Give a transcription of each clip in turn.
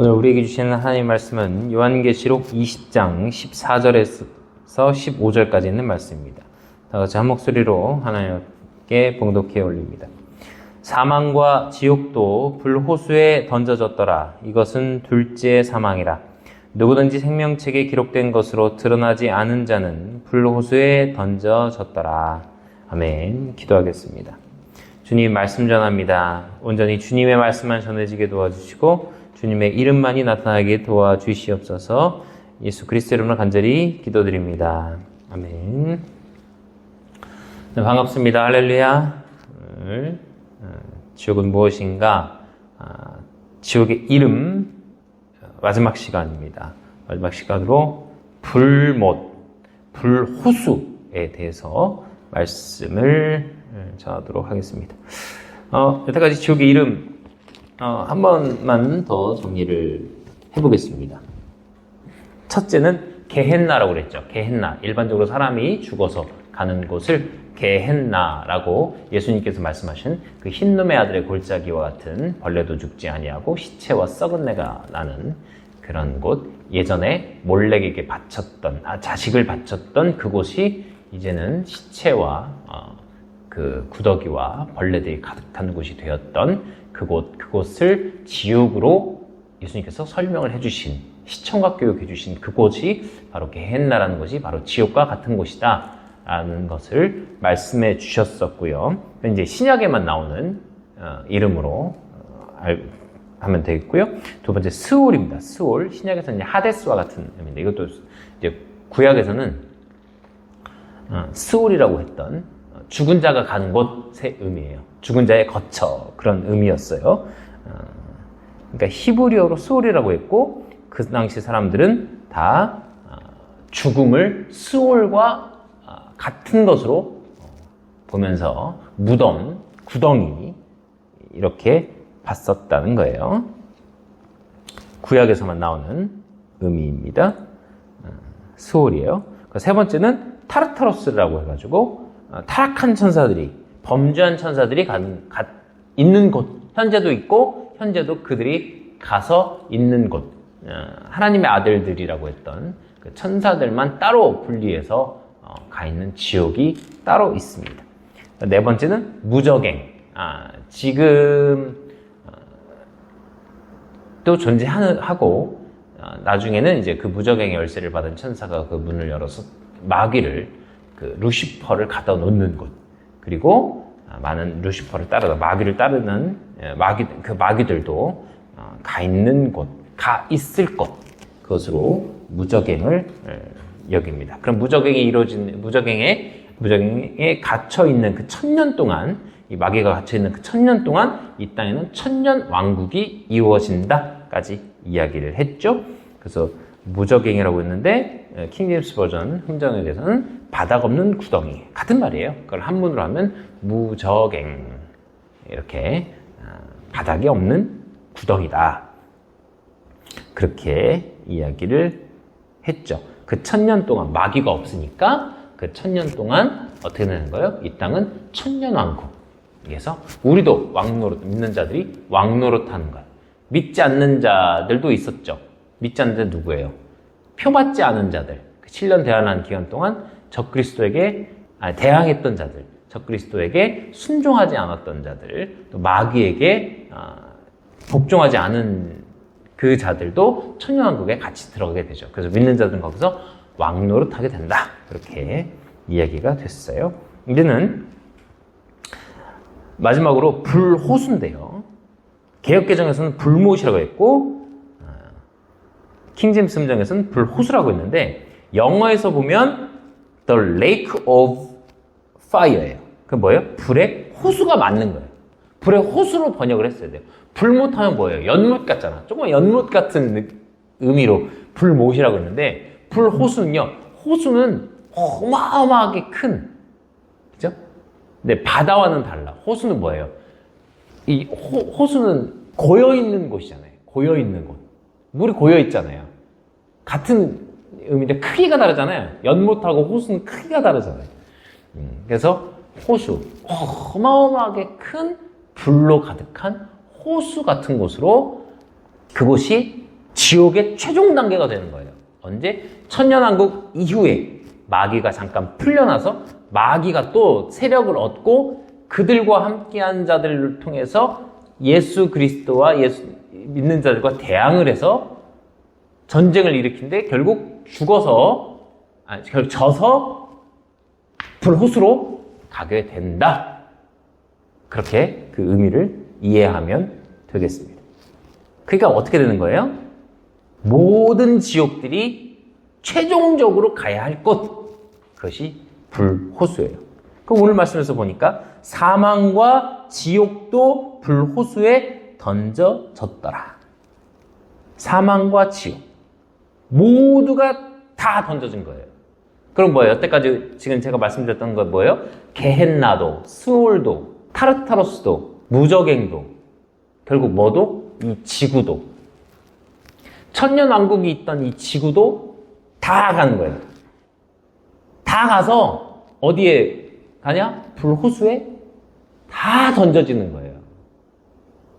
오늘 우리에게 주시는 하나님의 말씀은 요한계시록 20장 14절에서 15절까지 있는 말씀입니다. 다같이 한 목소리로 하나님께 봉독해 올립니다. 사망과 지옥도 불호수에 던져졌더라. 이것은 둘째 사망이라. 누구든지 생명책에 기록된 것으로 드러나지 않은 자는 불호수에 던져졌더라. 아멘. 기도하겠습니다. 주님 말씀 전합니다. 온전히 주님의 말씀만 전해지게 도와주시고 주님의 이름만이 나타나게 도와주시옵소서. 예수 그리스도 이름으로 간절히 기도드립니다. 아멘. 네, 반갑습니다. 할렐루야. 오늘 지옥은 무엇인가? 지옥의 이름 마지막 시간입니다. 마지막 시간으로 불못, 불호수에 대해서 말씀을 전하도록 하겠습니다. 여태까지 지옥의 이름 한 번만 더 정리를 해보겠습니다. 첫째는 게헨나라고 그랬죠. 게헨나. 일반적으로 사람이 죽어서 가는 곳을 게헨나라고 예수님께서 말씀하신 그 흰놈의 아들의 골짜기와 같은 벌레도 죽지 아니하고 시체와 썩은 내가 나는 그런 곳, 예전에 몰렉에게 바쳤던, 자식을 바쳤던 그곳이 이제는 시체와 그 구더기와 벌레들이 가득한 곳이 되었던 그곳을 지옥으로 예수님께서 설명을 해주신, 시청각 교육해 주신 그곳이 바로 게헨나라는 곳이 바로 지옥과 같은 곳이다 라는 것을 말씀해 주셨었고요. 이제 신약에만 나오는 이름으로 하면 되겠고요. 두 번째 스올입니다. 스올. 신약에서는 이제 하데스와 같은 의미인데 이것도 이제 구약에서는 스올이라고 했던 죽은 자가 가는 곳의 의미예요. 죽은 자의 거처, 그런 의미였어요. 그러니까 히브리어로 스올이라고 했고 그 당시 사람들은 다 죽음을 스올과 같은 것으로 보면서 무덤, 구덩이 이렇게 봤었다는 거예요. 구약에서만 나오는 의미입니다. 스올이에요. 세 번째는 타르타로스라고 해가지고 타락한 천사들이, 범죄한 천사들이 있는 곳, 현재도 있고 현재도 그들이 가서 있는 곳, 하나님의 아들들이라고 했던 그 천사들만 따로 분리해서 가 있는 지옥이 따로 있습니다. 네 번째는 무저갱. 지금 또 존재하고 나중에는 이제 그 무저갱의 열쇠를 받은 천사가 그 문을 열어서 마귀를, 그 루시퍼를 갖다 놓는 곳, 그리고 많은 루시퍼를 따르다 마귀를 따르는 그 마귀들도 가 있는 곳, 가 있을 곳, 그것으로 무저갱을 여깁니다. 그럼 무저갱에 갇혀 있는 그 1000년 동안, 이 마귀가 갇혀 있는 그 1000년 동안 이 땅에는 1000년 왕국이 이루어진다까지 이야기를 했죠. 그래서 무저갱이라고 했는데 킹제임스 버전 흥정에 대해서는 바닥 없는 구덩이, 같은 말이에요. 그걸 한문으로 하면 무저갱, 이렇게 바닥이 없는 구덩이다, 그렇게 이야기를 했죠. 그 1000년 동안 마귀가 없으니까 그 1000년 동안 어떻게 되는 거예요? 이 땅은 1000년 왕국. 그래서 우리도 왕노릇, 믿는 자들이 왕노릇하는 거예요. 믿지 않는 자들도 있었죠. 믿지 않는 자들 누구예요? 표받지 않은 자들, 7년 대환한 기간 동안 적그리스도에게 대항했던 자들, 적그리스도에게 순종하지 않았던 자들, 또 마귀에게 복종하지 않은 그 자들도 천년왕국에 같이 들어가게 되죠. 그래서 믿는 자들은 거기서 왕노릇하게 된다, 그렇게 이야기가 됐어요. 이제는 마지막으로 불호수인데요. 개역개정에서는 불못이라고 했고 킹제임스 음정에서는 불호수라고 했는데 영어에서 보면 The Lake of Fire예요. 그 뭐예요? 불의 호수가 맞는 거예요. 불의 호수로 번역을 했어야 돼요. 불못하면 뭐예요? 연못 같잖아. 조금 연못 같은 의미로 불못이라고 했는데 불호수는요, 호수는 어마어마하게 큰, 그죠? 근데 바다와는 달라. 호수는 뭐예요? 이 호수는 고여있는 곳이잖아요. 고여있는 곳. 물이 고여있잖아요. 같은 의미인데 크기가 다르잖아요. 연못하고 호수는 크기가 다르잖아요. 그래서 호수, 어마어마하게 큰 불로 가득한 호수 같은 곳으로 그곳이 지옥의 최종 단계가 되는 거예요. 언제? 천년왕국 이후에 마귀가 잠깐 풀려나서 마귀가 또 세력을 얻고 그들과 함께한 자들을 통해서 예수 그리스도와 예수 믿는 자들과 대항을 해서 전쟁을 일으키는데 결국 결국 져서 불호수로 가게 된다. 그렇게 그 의미를 이해하면 되겠습니다. 그러니까 어떻게 되는 거예요? 모든 지옥들이 최종적으로 가야 할 곳, 그것이 불호수예요. 그럼 오늘 말씀에서 보니까 사망과 지옥도 불호수에 던져졌더라. 사망과 지옥 모두가 다 던져진 거예요. 그럼 뭐예요? 여태까지 지금 제가 말씀드렸던 건 뭐예요? 게헨나도, 스올도, 타르타로스도, 무저갱도, 결국 뭐도? 이 지구도, 천년왕국이 있던 이 지구도 다 가는 거예요. 다 가서 어디에 가냐? 불호수에 다 던져지는 거예요.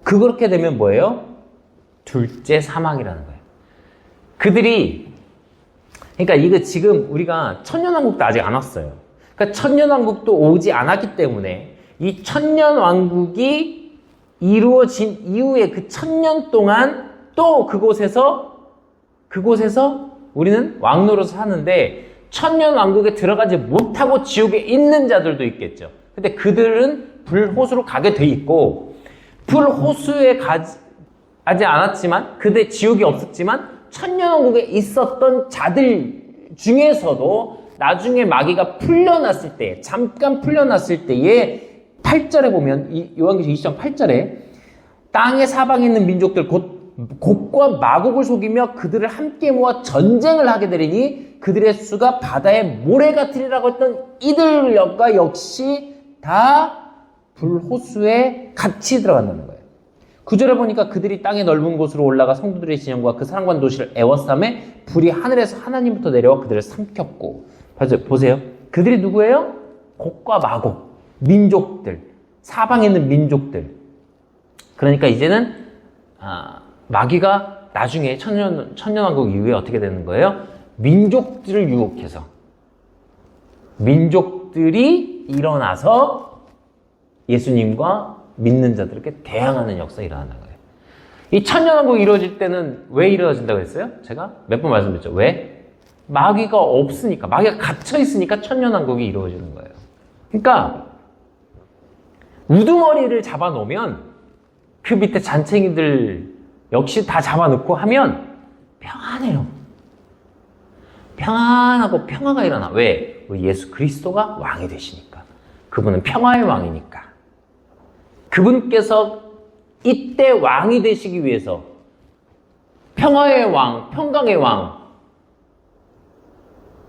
그렇게 되면 뭐예요? 둘째 사망이라는 거예요. 그들이, 그러니까 이거 지금 우리가 천년왕국도 아직 안 왔어요. 그러니까 천년왕국도 오지 않았기 때문에 이 천년왕국이 이루어진 이후에 그 1000년 동안 또 그곳에서 우리는 왕노릇을 하는데 천년왕국에 들어가지 못하고 지옥에 있는 자들도 있겠죠. 근데 그들은 불호수로 가게 돼 있고, 불호수에 가지 않았지만, 그들 지옥이 없었지만 천년왕국에 있었던 자들 중에서도 나중에 마귀가 풀려났을 때, 잠깐 풀려났을 때에 8절에 보면, 요한계시록 20장 8절에 땅의 사방에 있는 민족들 곧 곡과 마곡을 속이며 그들을 함께 모아 전쟁을 하게 되리니 그들의 수가 바다의 모래 같으리라고 했던 이들과 역시 다 불호수에 같이 들어간다는 거예요. 9절에 보니까 그들이 땅의 넓은 곳으로 올라가 성도들의 진영과 그 사랑받는 도시를 애워싸매 불이 하늘에서 하나님부터 내려와 그들을 삼켰고. 보세요. 그들이 누구예요? 곡과 마곡, 민족들, 사방에 있는 민족들. 그러니까 이제는 마귀가 나중에 천년왕국 이후에 어떻게 되는 거예요? 민족들을 유혹해서 민족들이 일어나서 예수님과 믿는 자들에게 대항하는 역사가 일어나는 거예요. 이 천년왕국이 이루어질 때는 왜 이루어진다고 했어요? 제가 몇 번 말씀드렸죠. 왜? 마귀가 없으니까, 마귀가 갇혀있으니까 천년왕국이 이루어지는 거예요. 그러니까 우두머리를 잡아놓으면 그 밑에 잔챙이들 역시 다 잡아놓고 하면 평안해요. 평안하고 평화가 일어나. 왜? 우리 예수 그리스도가 왕이 되시니까. 그분은 평화의 왕이니까. 그분께서 이때 왕이 되시기 위해서 평화의 왕, 평강의 왕,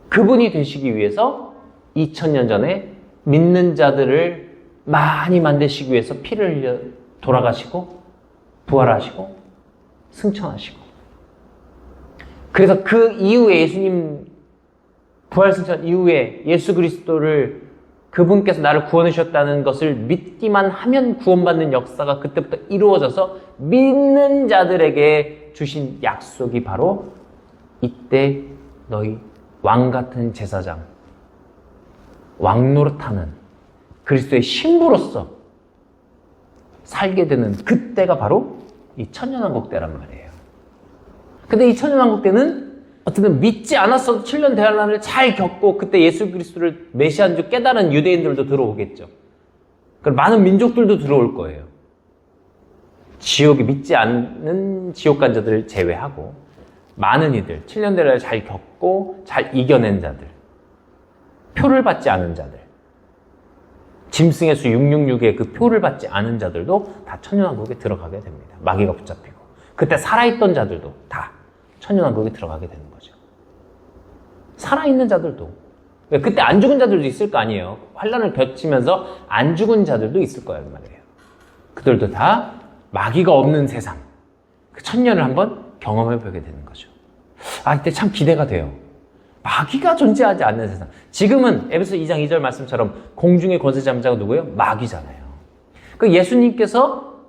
그분이 되시기 위해서 2000년 전에 믿는 자들을 많이 만드시기 위해서 피를 흘려 돌아가시고 부활하시고 승천하시고, 그래서 그 이후에 예수님 부활 승천 이후에 예수 그리스도를 그분께서 나를 구원해 주셨다는 것을 믿기만 하면 구원받는 역사가 그때부터 이루어져서 믿는 자들에게 주신 약속이 바로 이때 너희 왕 같은 제사장, 왕노릇하는 그리스도의 신부로서 살게 되는 그때가 바로 이 천년왕국 때란 말이에요. 근데 이 천년왕국 때는 어쨌든 믿지 않았어도 7년 대환란을 잘 겪고 그때 예수 그리스도를 메시아인 줄 깨달은 유대인들도 들어오겠죠. 그럼 많은 민족들도 들어올 거예요. 지옥에 믿지 않는 지옥 간 자들을 제외하고 많은 이들, 7년 대환란을 잘 겪고 잘 이겨낸 자들, 표를 받지 않은 자들, 짐승의 수 666의 그 표를 받지 않은 자들도 다 천년왕국에 들어가게 됩니다. 마귀가 붙잡히고. 그때 살아있던 자들도 다 천년왕국에 들어가게 되는 거죠. 살아있는 자들도. 그때 안 죽은 자들도 있을 거 아니에요. 환란을 겪으면서 안 죽은 자들도 있을 거란 말이에요. 그들도 다 마귀가 없는 세상, 그 천년을 한번 경험해보게 되는 거죠. 이때 참 기대가 돼요. 마귀가 존재하지 않는 세상. 지금은 에베소 2장 2절 말씀처럼 공중의 권세 잠자가 누구예요? 마귀잖아요. 그 예수님께서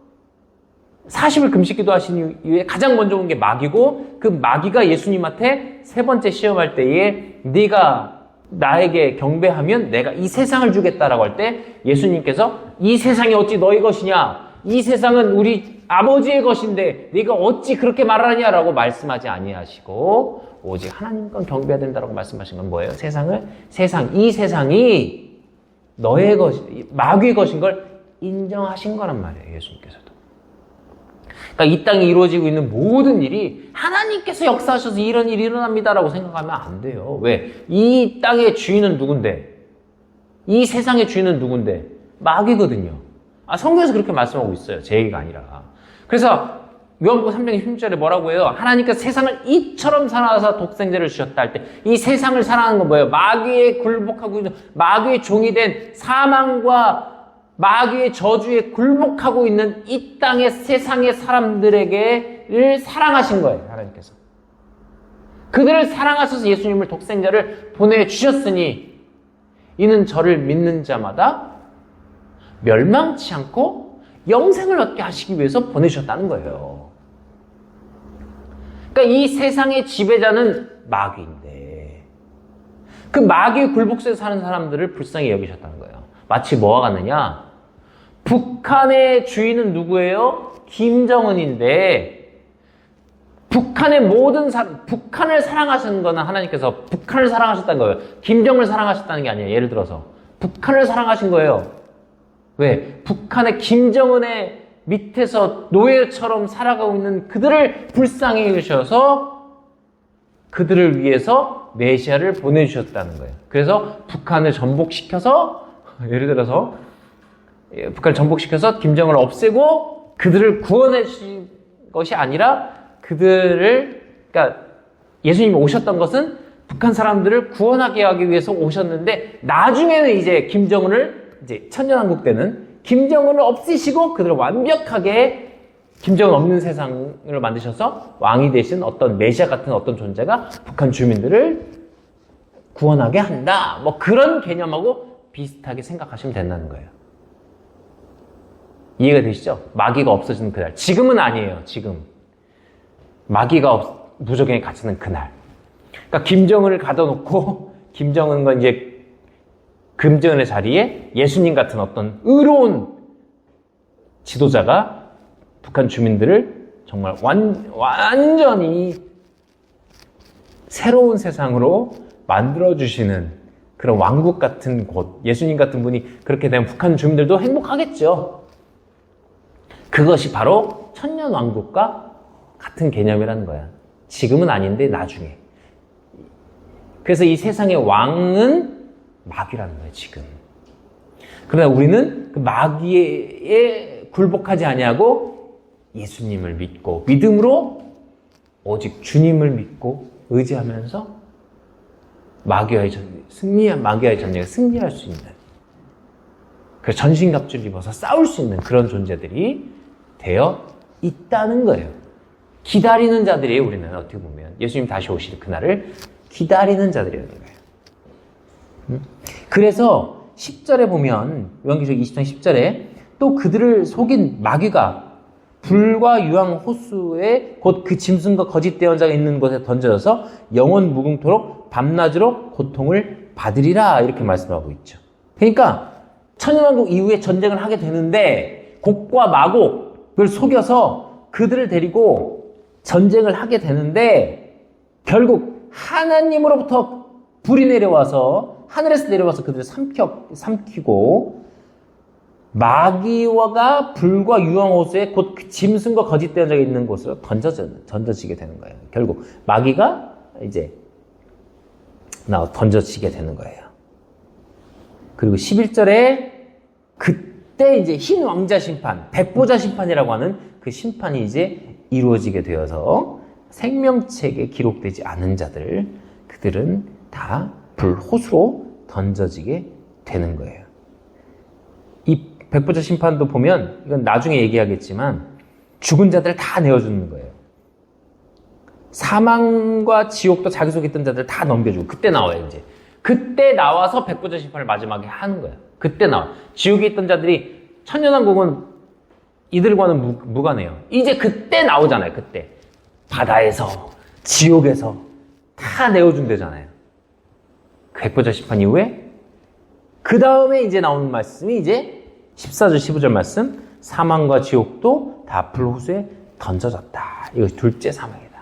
40일 금식 기도하신 이후에 가장 먼저 온 게 마귀고, 그 마귀가 예수님한테 세 번째 시험할 때에 네가 나에게 경배하면 내가 이 세상을 주겠다라고 할 때 예수님께서 이 세상이 어찌 너희 것이냐, 이 세상은 우리 아버지의 것인데 네가 어찌 그렇게 말하냐라고 말씀하지 아니하시고 오직 하나님 건 경배해야 된다라고 말씀하신 건 뭐예요? 이 세상이 너의 것이, 마귀의 것인 걸 인정하신 거란 말이에요, 예수님께서도. 그러니까 이 땅에 이루어지고 있는 모든 일이 하나님께서 역사하셔서 이런 일이 일어납니다라고 생각하면 안 돼요. 왜? 이 땅의 주인은 누군데? 이 세상의 주인은 누군데? 마귀거든요. 성경에서 그렇게 말씀하고 있어요. 제 얘기가 아니라. 그래서 요한복음 3장 16절에 뭐라고 해요? 하나님께서 세상을 이처럼 사랑하사 독생자를 주셨다 할 때 이 세상을 사랑하는 건 뭐예요? 마귀에 굴복하고 있는, 마귀의 종이 된 사망과 마귀의 저주에 굴복하고 있는 이 땅의 세상의 사람들에게를 사랑하신 거예요, 하나님께서. 그들을 사랑하셔서 예수님을 독생자를 보내주셨으니 이는 저를 믿는 자마다 멸망치 않고 영생을 얻게 하시기 위해서 보내주셨다는 거예요. 그러니까 이 세상의 지배자는 마귀인데 그 마귀의 굴복세에 사는 사람들을 불쌍히 여기셨다는 거예요. 마치 뭐와 같느냐? 북한의 주인은 누구예요? 김정은인데 북한의 모든 북한을 사랑하시는 거는 하나님께서 북한을 사랑하셨다는 거예요. 김정은을 사랑하셨다는 게 아니에요. 예를 들어서 북한을 사랑하신 거예요. 왜? 북한의 김정은의 밑에서 노예처럼 살아가고 있는 그들을 불쌍히 여기셔서 그들을 위해서 메시아를 보내주셨다는 거예요. 그래서 북한을 전복시켜서, 예를 들어서 북한을 전복시켜서 김정은을 없애고 그들을 구원해 주신 것이 아니라 그러니까 예수님이 오셨던 것은 북한 사람들을 구원하게 하기 위해서 오셨는데 나중에는 이제 김정은을 이제 천년왕국 때는 김정은을 없애시고 그들을 완벽하게 김정은 없는 세상을 만드셔서 왕이 되신 어떤 메시아 같은 어떤 존재가 북한 주민들을 구원하게 한다. 뭐 그런 개념하고 비슷하게 생각하시면 된다는 거예요. 이해가 되시죠? 마귀가 없어지는 그날. 지금은 아니에요. 지금. 마귀가 무적행에 갇히는 그날. 그러니까 김정은을 가둬놓고 김정은과 이제 김정은의 자리에 예수님 같은 어떤 의로운 지도자가 북한 주민들을 정말 완전히 새로운 세상으로 만들어주시는 그런 왕국 같은 곳, 예수님 같은 분이 그렇게 되면 북한 주민들도 행복하겠죠. 그것이 바로 천년왕국과 같은 개념이라는 거야. 지금은 아닌데 나중에. 그래서 이 세상의 왕은 마귀라는 거예요, 지금. 그러나 우리는 그 마귀에 굴복하지 아니하고 예수님을 믿고 믿음으로 오직 주님을 믿고 의지하면서 마귀와의 전쟁에 승리할 수 있는, 그 전신갑주를 입어서 싸울 수 있는 그런 존재들이 되어 있다는 거예요. 기다리는 자들이에요, 우리는. 어떻게 보면 예수님 다시 오실 그날을 기다리는 자들이라는 거예요. 그래서 10절에 보면 요한계시록 20장 10절에 또 그들을 속인 마귀가 불과 유황 호수에 곧 그 짐승과 거짓 대언자가 있는 곳에 던져져서 영원 무궁토록 밤낮으로 고통을 받으리라, 이렇게 말씀하고 있죠. 그러니까 천년왕국 이후에 전쟁을 하게 되는데 곡과 마곡을 속여서 그들을 데리고 전쟁을 하게 되는데 결국 하나님으로부터 불이 내려와서 하늘에서 내려와서 그들을 삼키고 마귀가 불과 유황호수에 곧 그 짐승과 거짓 대언자가 있는 곳으로 던져지게 되는 거예요. 결국 마귀가 이제 던져지게 되는 거예요. 그리고 11절에 그때 이제 흰 왕자 심판, 백보자 심판이라고 하는 그 심판이 이제 이루어지게 되어서 생명책에 기록되지 않은 자들, 그들은 다 불호수로 던져지게 되는 거예요. 이 백보자 심판도 보면, 이건 나중에 얘기하겠지만, 죽은 자들을 다 내어주는 거예요. 사망과 지옥도 자기 속에 있던 자들 다 넘겨주고, 그때 나와요, 이제. 그때 나와서 백보자 심판을 마지막에 하는 거예요. 그때 나와. 지옥에 있던 자들이, 천년왕국은 이들과는 무관해요. 이제 그때 나오잖아요. 그때 바다에서 지옥에서 다 내어준대잖아요. 백보자 심판 이후에 그 다음에 이제 나오는 말씀이 이제 14절 15절 말씀, 사망과 지옥도 다 불호수에 던져졌다. 이거 둘째 사망이다.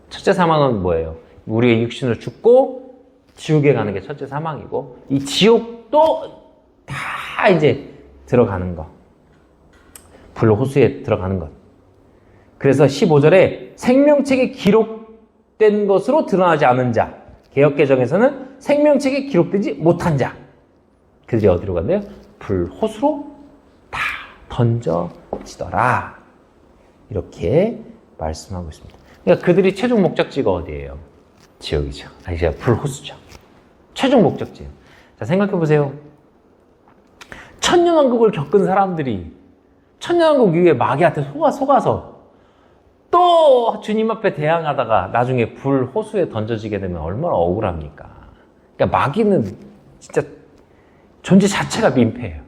첫째 사망은 뭐예요? 우리의 육신으로 죽고 지옥에 가는 게 첫째 사망이고, 이 지옥도 다 이제 들어가는 것, 불호수에 들어가는 것. 그래서 15절에 생명책에 기록된 것으로 드러나지 않은 자, 개역개정에서는 생명책에 기록되지 못한 자, 그들이 어디로 간대요? 불호수로 다 던져지더라. 이렇게 말씀하고 있습니다. 그러니까 그들이 최종 목적지가 어디예요? 지옥이죠. 아니, 불호수죠. 최종 목적지예요. 자, 생각해보세요. 천년왕국을 겪은 사람들이 천년왕국 이후에 마귀한테 속아서 또 주님 앞에 대항하다가 나중에 불호수에 던져지게 되면 얼마나 억울합니까? 그러니까 마귀는 진짜 존재 자체가 민폐예요.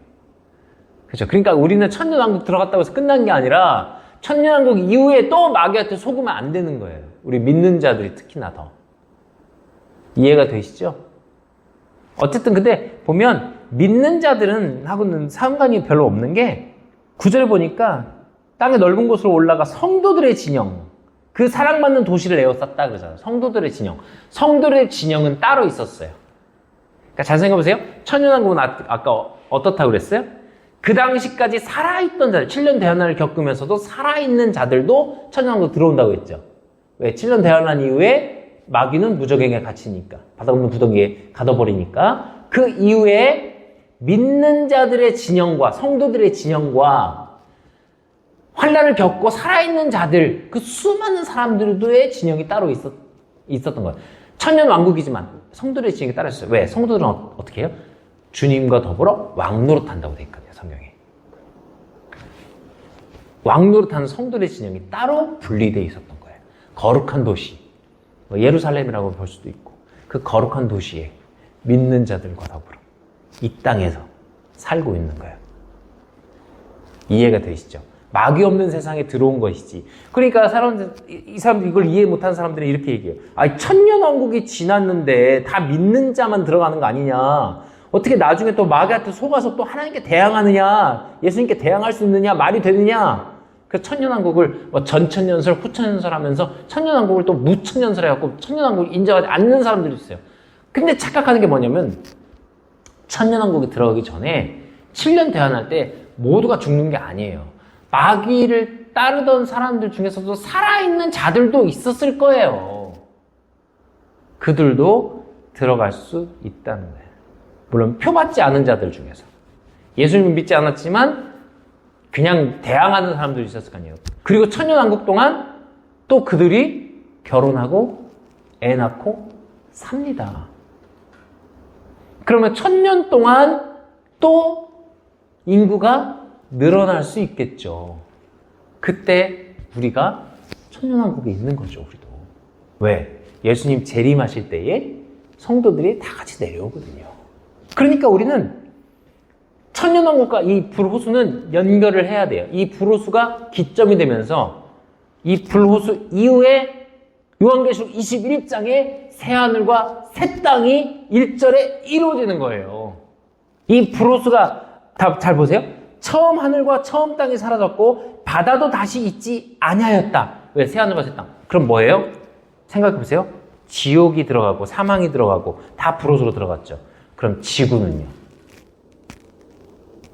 그렇죠? 그러니까 우리는 천년왕국 들어갔다고 해서 끝난 게 아니라 천년왕국 이후에 또 마귀한테 속으면 안 되는 거예요. 우리 믿는 자들이 특히나 더. 이해가 되시죠? 어쨌든 근데 보면 믿는 자들은 하고는 상관이 별로 없는 게 9절에 보니까 땅의 넓은 곳으로 올라가 성도들의 진영, 그 사랑받는 도시를 에워쌌다 그러잖아요. 성도들의 진영. 성도들의 진영은 따로 있었어요. 그러니까 잘 생각해보세요. 천년왕국은 아까 어떻다고 그랬어요? 그 당시까지 살아있던 자들, 7년 대환란을 겪으면서도 살아있는 자들도 천년왕국 들어온다고 했죠. 왜? 7년 대환란 이후에 마귀는 무적행에 갇히니까, 바다 없는 구덩이에 가둬버리니까, 그 이후에 믿는 자들의 진영과 성도들의 진영과 환란을 겪고 살아있는 자들, 그 수많은 사람들의 진영이 따로 있었던 거예요. 천년왕국이지만 성도들의 진영이 따로 있어요. 왜? 성도들은 어떻게 해요? 주님과 더불어 왕노릇한다고 돼 있거든요, 성경에. 왕노릇하는 성도들의 진영이 따로 분리되어 있었던 거예요. 거룩한 도시, 예루살렘이라고 볼 수도 있고, 그 거룩한 도시에 믿는 자들과 더불어 이 땅에서 살고 있는 거예요. 이해가 되시죠? 마귀 없는 세상에 들어온 것이지. 그러니까 이 사람들 이걸 이해 못하는 사람들은 이렇게 얘기해요. 아니, 천년왕국이 지났는데 다 믿는 자만 들어가는 거 아니냐? 어떻게 나중에 또 마귀한테 속아서 또 하나님께 대항하느냐? 예수님께 대항할 수 있느냐? 말이 되느냐? 그 천년왕국을 전천년설, 후천년설 하면서 천년왕국을 또 무천년설 해갖고 천년왕국을 인정하지 않는 사람들이 있어요. 근데 착각하는 게 뭐냐면 천년왕국이 들어가기 전에 7년 대환할 때 모두가 죽는 게 아니에요. 마귀를 따르던 사람들 중에서도 살아있는 자들도 있었을 거예요. 그들도 들어갈 수 있다는 거예요. 물론 표받지 않은 자들 중에서. 예수님을 믿지 않았지만 그냥 대항하는 사람들이 있었을 거 아니에요. 그리고 천년왕국 동안 또 그들이 결혼하고 애 낳고 삽니다. 그러면 1000년 동안 또 인구가 늘어날 수 있겠죠. 그때 우리가 천년왕국에 있는 거죠, 우리도. 왜? 예수님 재림하실 때에 성도들이 다 같이 내려오거든요. 그러니까 우리는 천년왕국과 이 불호수는 연결을 해야 돼요. 이 불호수가 기점이 되면서 이 불호수 이후에 요한계시록 21장에 새하늘과 새 땅이 1절에 이루어지는 거예요. 이 불호수가 잘 보세요. 처음 하늘과 처음 땅이 사라졌고 바다도 다시 있지 아니하였다. 왜? 새하늘과 새 땅. 그럼 뭐예요? 생각해보세요. 지옥이 들어가고 사망이 들어가고 다 불호수로 들어갔죠. 그럼 지구는요?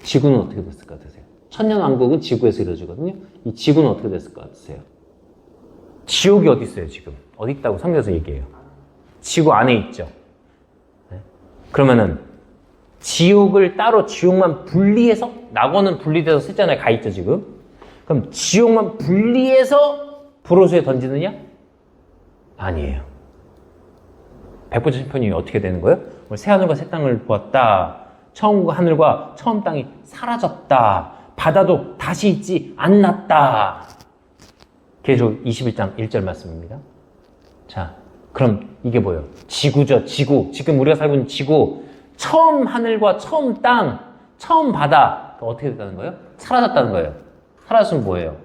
지구는 어떻게 됐을 것 같으세요? 천년왕국은 지구에서 이루어지거든요. 이 지구는 어떻게 됐을 것 같으세요? 지옥이 어디 있어요, 지금? 어디 있다고 성경에서 얘기해요? 지구 안에 있죠. 네? 그러면은 지옥을 따로 지옥만 분리해서, 낙원은 분리돼서 셋째나에 가 있죠, 지금. 그럼 지옥만 분리해서 불호수에 던지느냐? 아니에요. 백보자 심판이 어떻게 되는 거예요? 새하늘과 새 땅을 보았다. 처음 하늘과 처음 땅이 사라졌다. 바다도 다시 있지 않았다. 계속 21장 1절 말씀입니다. 자, 그럼 이게 뭐예요? 지구죠, 지구. 지금 우리가 살고 있는 지구. 처음 하늘과 처음 땅, 처음 바다. 어떻게 됐다는 거예요? 사라졌다는 거예요. 사라졌으면 뭐예요?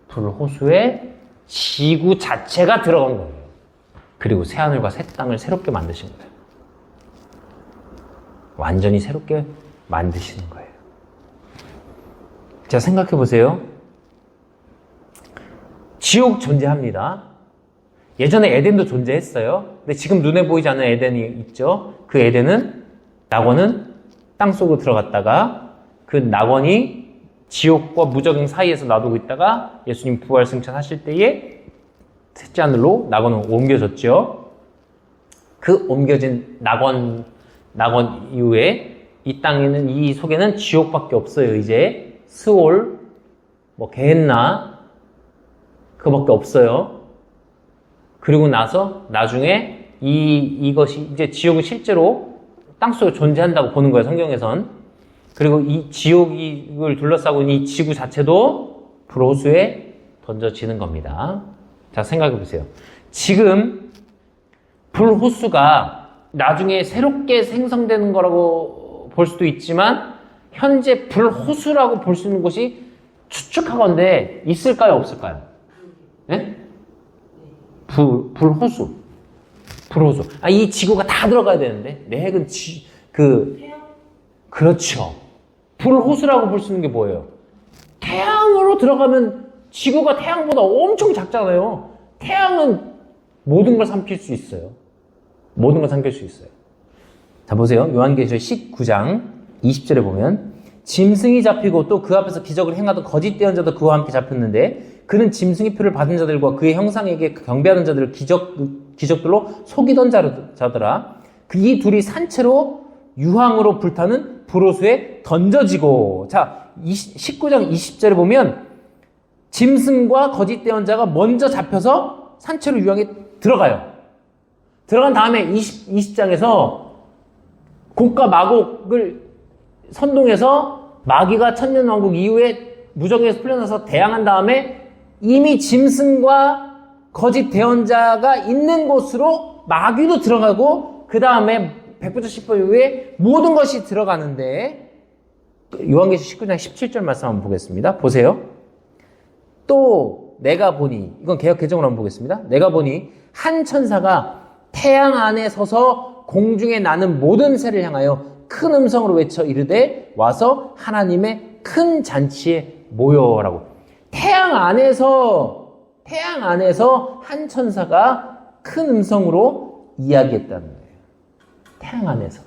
불호수에 지구 자체가 들어간 거예요. 그리고 새하늘과 새 땅을 새롭게 만드신 거예요. 완전히 새롭게 만드시는 거예요. 자, 생각해 보세요. 지옥 존재합니다. 예전에 에덴도 존재했어요. 근데 지금 눈에 보이지 않는 에덴이 있죠. 그 에덴은, 낙원은 땅속으로 들어갔다가 그 낙원이 지옥과 무적행 사이에서 놔두고 있다가 예수님 부활 승천하실 때에 셋째 하늘로 낙원은 옮겨졌죠. 그 옮겨진 낙원 이후에 이 땅에는, 이 속에는 지옥밖에 없어요. 이제 스올, 게헨나 그거밖에 없어요. 그리고 나서 나중에 이것이 이제 지옥은 실제로 땅속에 존재한다고 보는 거예요, 성경에선. 그리고 이 지옥을 둘러싸고 있는 이 지구 자체도 불호수에 던져지는 겁니다. 자, 생각해 보세요. 지금 불호수가 나중에 새롭게 생성되는 거라고 볼 수도 있지만 현재 불호수라고 볼 수 있는 곳이 추측하건대 있을까요, 없을까요? 네? 불호수. 이 지구가 다 들어가야 되는데 핵은 그렇죠. 불호수라고 볼 수 있는 게 뭐예요? 태양으로 들어가면 지구가 태양보다 엄청 작잖아요. 태양은 모든 걸 삼킬 수 있어요. 모든 걸 삼킬 수 있어요. 자, 보세요. 요한계시록 19장 20절에 보면 짐승이 잡히고 또 그 앞에서 기적을 행하던 거짓 대언자도 그와 함께 잡혔는데 그는 짐승의 표를 받은 자들과 그의 형상에게 경배하는 자들을 기적들로 속이던 자더라. 이 둘이 산채로 유황으로 불타는 불호수에 던져지고. 자, 19장 20절에 보면 짐승과 거짓 대언자가 먼저 잡혀서 산채로 유황에 들어가요. 들어간 다음에 20장에서 곡과 마곡을 선동해서 마귀가 천년왕국 이후에 무적에서 풀려나서 대항한 다음에 이미 짐승과 거짓 대언자가 있는 곳으로 마귀도 들어가고 그 다음에 백부자 10번 이후에 모든 것이 들어가는데 요한계시록 19장 17절 말씀 한번 보겠습니다. 보세요. 또 내가 보니, 이건 개역 개정으로 한번 보겠습니다. 내가 보니 한 천사가 태양 안에 서서 공중에 나는 모든 새를 향하여 큰 음성으로 외쳐 이르되 와서 하나님의 큰 잔치에 모여라고. 태양 안에서 한 천사가 큰 음성으로 이야기했다는 거예요. 태양 안에서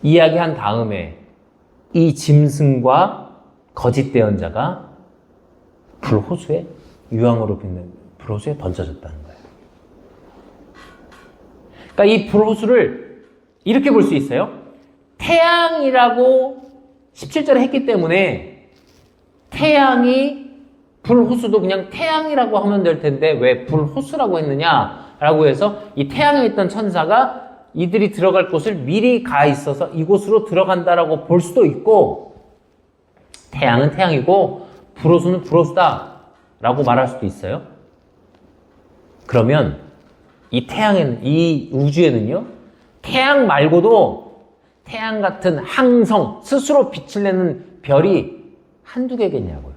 이야기한 다음에 이 짐승과 거짓 대언자가 불호수에, 유황으로 빛는 불호수에 던져졌다는 거예요. 그러니까 이 불호수를 이렇게 볼 수 있어요. 태양이라고 17절에 했기 때문에 태양이, 불호수도 그냥 태양이라고 하면 될 텐데 왜 불호수라고 했느냐라고 해서 이 태양에 있던 천사가 이들이 들어갈 곳을 미리 가 있어서 이곳으로 들어간다라고 볼 수도 있고, 태양은 태양이고 불호수는 불호수다라고 말할 수도 있어요. 그러면 이 우주에는요, 태양 말고도 태양 같은 항성, 스스로 빛을 내는 별이 한두 개겠냐고요.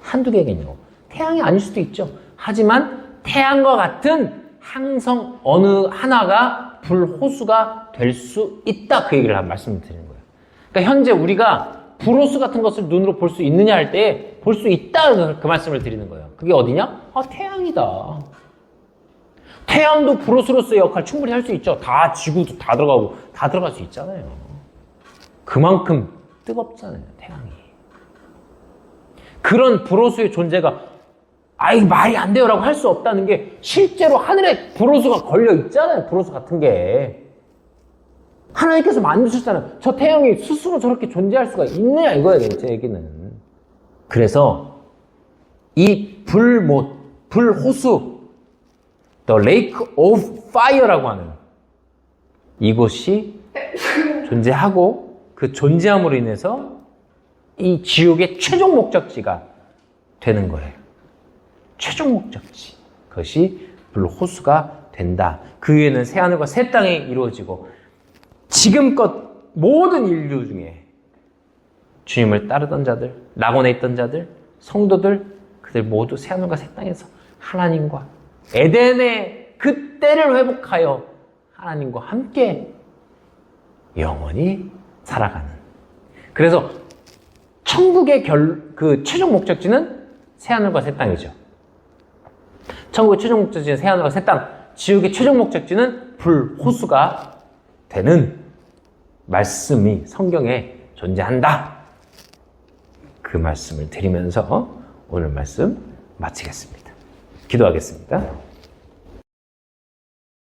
한두 개겠냐고. 태양이 아닐 수도 있죠. 하지만 태양과 같은 항성 어느 하나가 불호수가 될 수 있다. 그 얘기를 말씀을 드리는 거예요. 그러니까 현재 우리가 불호수 같은 것을 눈으로 볼 수 있느냐 할 때 볼 수 있다. 그 말씀을 드리는 거예요. 그게 어디냐? 태양이다. 태양도 불호수로서의 역할 충분히 할 수 있죠. 다 지구도 다 들어가고 다 들어갈 수 있잖아요. 그만큼 뜨겁잖아요, 태양이. 그런 불호수의 존재가 말이 안 돼요라고 할 수 없다는 게 실제로 하늘에 불호수가 걸려 있잖아요. 불호수 같은 게. 하나님께서 만드셨잖아요. 저 태양이 스스로 저렇게 존재할 수가 있느냐 이거예요, 제 얘기는. 그래서 이 불호수, The Lake of Fire라고 하는 이곳이 존재하고 그 존재함으로 인해서 이 지옥의 최종 목적지가 되는 거예요. 최종 목적지. 그것이 불호수가 된다. 그 위에는 새하늘과 새 땅이 이루어지고 지금껏 모든 인류 중에 주님을 따르던 자들, 낙원에 있던 자들, 성도들, 그들 모두 새하늘과 새 땅에서 하나님과 에덴의 그 때를 회복하여 하나님과 함께 영원히 살아가는. 그래서 천국의 최종 목적지는 새하늘과 새 땅이죠. 천국의 최종 목적지는 새하늘과 새 땅, 지옥의 최종 목적지는 불호수가 되는 말씀이 성경에 존재한다. 그 말씀을 드리면서 오늘 말씀 마치겠습니다. 기도하겠습니다.